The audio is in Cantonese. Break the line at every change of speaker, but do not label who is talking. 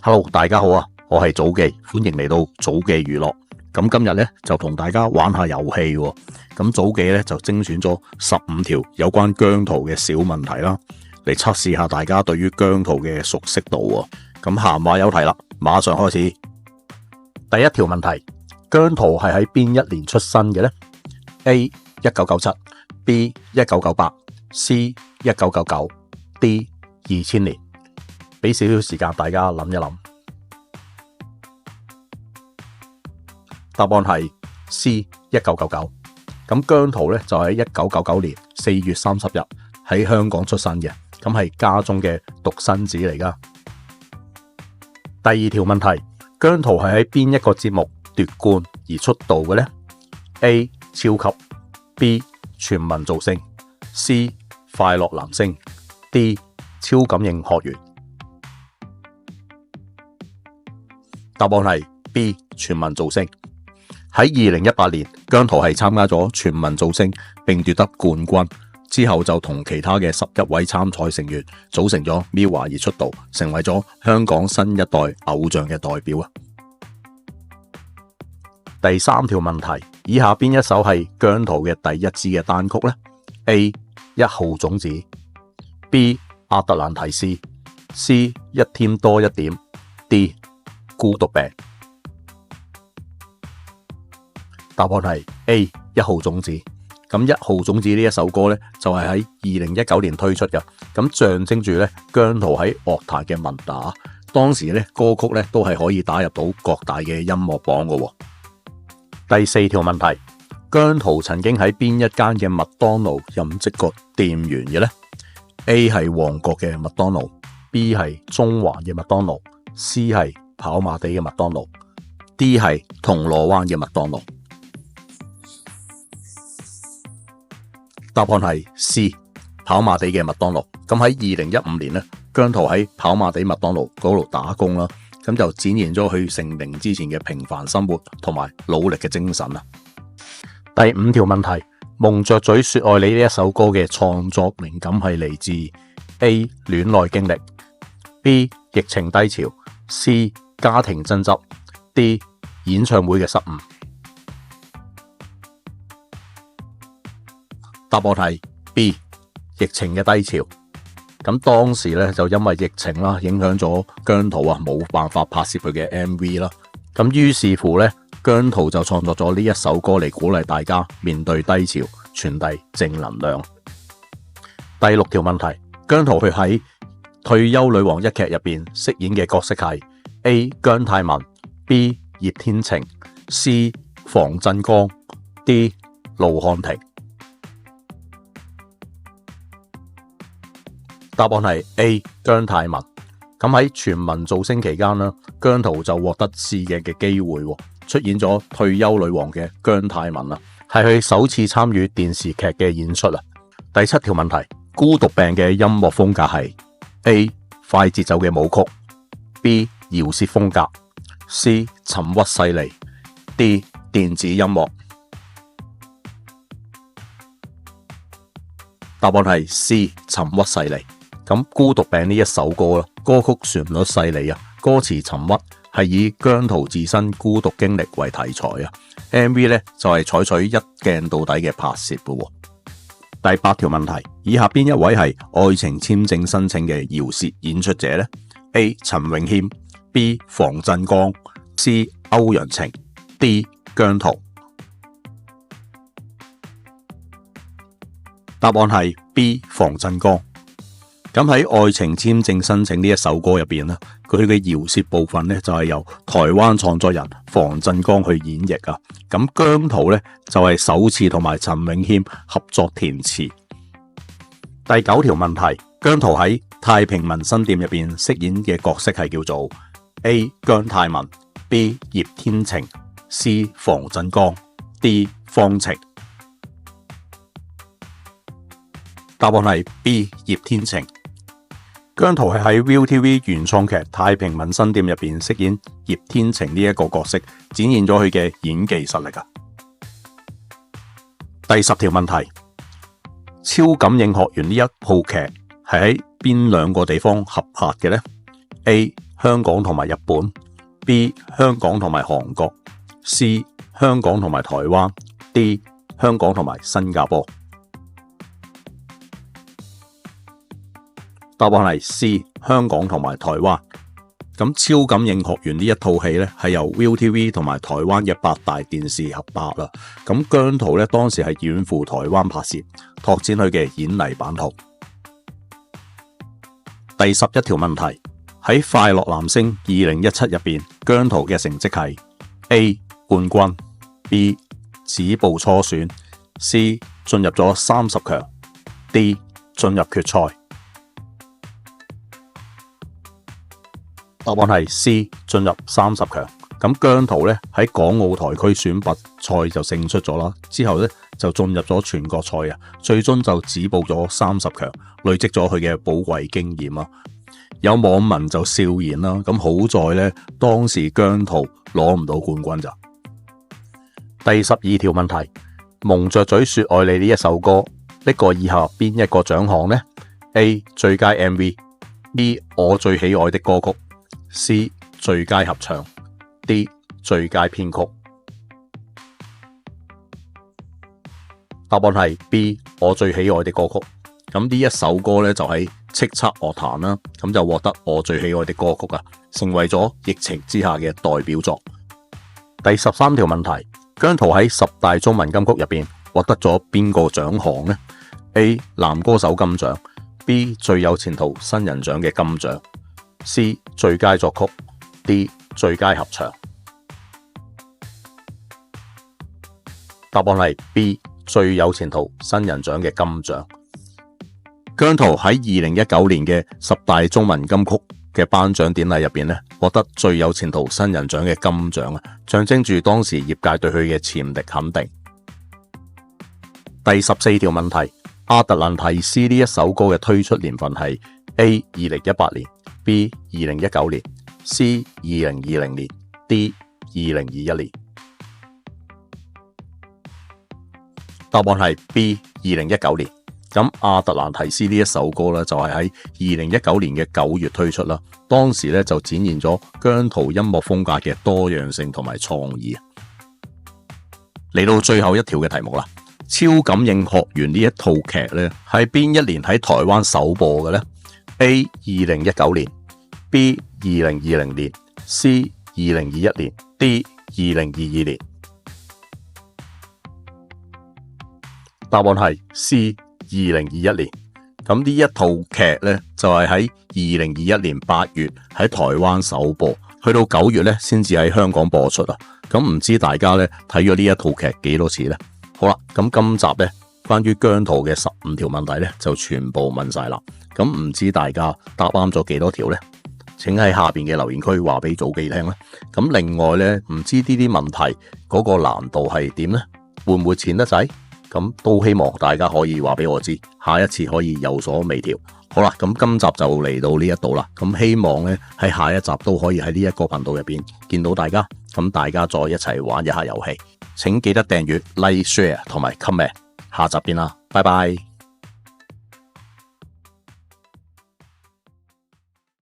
Hello， 大家好啊，我係祖記，歡迎嚟到祖記娛樂。咁今日咧就同大家玩下遊戲喎。咁祖記咧就精選咗15條有關姜濤嘅小問題啦，嚟測試下大家對於姜濤嘅熟悉度喎。咁閒話有題啦，馬上開始。第一條問題，姜濤係喺邊一年出生嘅呢？ A 1997 B 1998 C 1999 D 2000年。俾少少時間大家諗一諗，答案係 C 1999。咁姜濤咧就喺1999年4月30日喺香港出生嘅，咁係家中嘅獨生子嚟噶。第二條問題，姜濤係喺邊一個節目奪冠而出道嘅呢？ A 超級 B 全民造星 C 快樂男聲 D 超感應學員。答案係 B 全民造星。喺2018年，姜濤係參加咗全民造星並奪得冠軍，之後就同其他嘅11位參賽成員組成咗 MIRROR 而出道，成為咗香港新一代偶像嘅代表啊。第三條問題，以下邊一首係姜濤嘅第一支嘅單曲呢？ A 一號種子 B 亞特蘭提斯 C 一天多一點 D 孤獨病。答案係 A 一號種子。咁一號種子呢一首歌呢，就係喺2019年推出嘅，咁象徵住咧姜濤喺樂壇嘅問打。當時咧歌曲咧都係可以打入到各大嘅音樂榜嘅。第四條問題，姜濤曾經喺邊一間嘅麥當勞任職過店員嘅呢？ A 係旺角嘅麥當勞 B 係中環嘅麥當勞 C 係跑馬地嘅麥當勞 D 係銅鑼灣嘅麥當勞。答案係 C 跑馬地嘅麥當勞。咁喺2015年咧，姜濤喺跑馬地麥當勞嗰度打工啦，咁就展現咗佢成名之前嘅平凡生活同埋努力嘅精神啦。第五條問題，蒙着嘴說愛你呢一首歌嘅創作靈感係嚟自 A 戀愛經歷 B 疫情低潮 C 家庭爭執 D 演唱會嘅失誤。答案係 B 疫情嘅低潮。咁當時咧就因為疫情啦，影響咗姜濤啊冇辦法拍攝佢嘅 MV 啦。咁於是乎咧，姜濤就創作咗呢一首歌嚟鼓勵大家面對低潮，傳遞正能量。第六條問題，姜濤佢喺退休女王一劇入邊飾演嘅角色係 A 姜泰文 B 葉天晴 C 房振剛 D 盧瀚霆。答案係 A 姜泰文。咁喺全民造星期間啦，姜濤就獲得試鏡嘅機會，出演咗退休女王嘅姜泰文啊，係佢首次參與電視劇嘅演出啊。第七條問題，孤獨病嘅音樂風格係 A 快節奏嘅舞曲 B 饒舌風格 C 沉鬱細膩 D 電子音樂。答案係 C 沉鬱細膩。咁孤獨病呢一首歌啦，歌曲旋律細膩啊，歌詞沉鬱，係以姜濤自身孤獨經歷為題材啊。MV 咧就係採取一鏡到底嘅拍攝嘅。第八條問題，以下邊一位係愛情簽證申請嘅饒舌演出者呢？ A 陳詠謙 B 房振剛 C 歐陽晴 D 姜濤。答案係 B 房振剛。咁喺愛情簽證申請呢一首歌入邊咧，佢嘅饒舌部分咧就係由台灣創作人房振剛去演繹啊。咁姜濤咧就係首次同埋陳詠謙合作填詞。第九條問題，姜濤喺太平紋身店入邊飾演嘅角色係叫做 A 姜泰文 B 葉天晴 C 房振剛 D 方晴。答案係 B 葉天晴。姜濤係喺 ViuTV 原創劇《太平紋身店》入邊飾演葉天晴呢一個角色，展現咗佢嘅演技實力啊。第十條問題，超感應學園呢一套劇係喺邊兩個地方合拍嘅呢？ A 香港同埋日本 B 香港同埋韓國 C 香港同埋台灣 D 香港同埋新加坡。答案係 C 香港同埋台灣。咁超感應學園呢一套戲呢，係由 ViuTV 同埋台灣嘅8大電視合拍啦。咁姜濤呢，當時係遠赴台灣拍攝，拓展佢嘅演藝版圖。第11條問題，喺快樂男聲2017入邊，姜濤嘅成績係 A 冠軍 B 止步初選 C 進入咗30強 D 進入決賽。答案係 C 進入30強。咁姜濤咧喺港澳台區選拔賽就勝出咗啦，之後咧就進入咗全國賽啊，最終就止步咗30強，累積咗佢嘅寶貴經驗啊。有網民就笑言啦，咁好在咧當時姜濤攞唔到冠軍咋。第12條問題，蒙着嘴說愛你呢一首歌，呢個以下邊一個獎項呢？ A 最佳 MV B 我最喜愛的歌曲C 最佳合唱 D 最佳編曲。答案係 B 我最喜愛的歌曲。咁呢一首歌咧就喺叱咤樂壇啦，咁就獲得我最喜愛的歌曲啊，成為咗疫情之下嘅代表作。第13條問題，姜濤喺10大中文金曲入邊獲得咗邊個獎項呢？ A 男歌手金獎 B 最有前途新人獎嘅金獎C 最佳作曲 D 最佳合唱。答案係 B 最有前途新人獎嘅金獎。姜濤喺2019年嘅10大中文金曲嘅頒獎典禮入邊咧，獲得最有前途新人獎嘅金獎啊，象徵住當時業界對佢嘅潛力肯定。第14條問題，亞特蘭提斯呢一首歌嘅推出年份係 A 2018年B 2019年 C 2020年 D 2021年。答案係 B 2019年。咁亞特蘭提斯呢一首歌咧就係喺2019年嘅9月推出啦，當時咧就展現咗姜濤音樂風格嘅多樣性同埋創意。嚟到最後一條嘅題目啦，超感應學園呢一套劇咧係邊一年喺台灣首播嘅呢？ A 2019年 B 2020年 C 2021年 D 2022年。答案係 C 2021年。咁呢一套劇呢，就係喺2021年8月喺台灣首播，去到9月呢先至喺香港播出啊。咁唔知大家呢睇咗呢一套劇幾多次呢？好啦，咁今集呢關於姜濤嘅15條問題呢就全部問晒啦。咁唔知大家答啱咗幾多條呢？請喺下邊嘅留言區話俾祖基聽啦。咁另外呢，唔知呢啲問題嗰個難度係點呢？會唔會淺得滯？咁都希望大家可以話俾我知，下一次可以有所微調。好啦，咁今集就嚟到呢一度啦。咁希望呢喺下一集都可以喺呢一個頻道入邊見到大家。咁大家再一齊玩一下遊戲，請記得訂閱、like、share 同埋 comment。下集見啦，拜拜。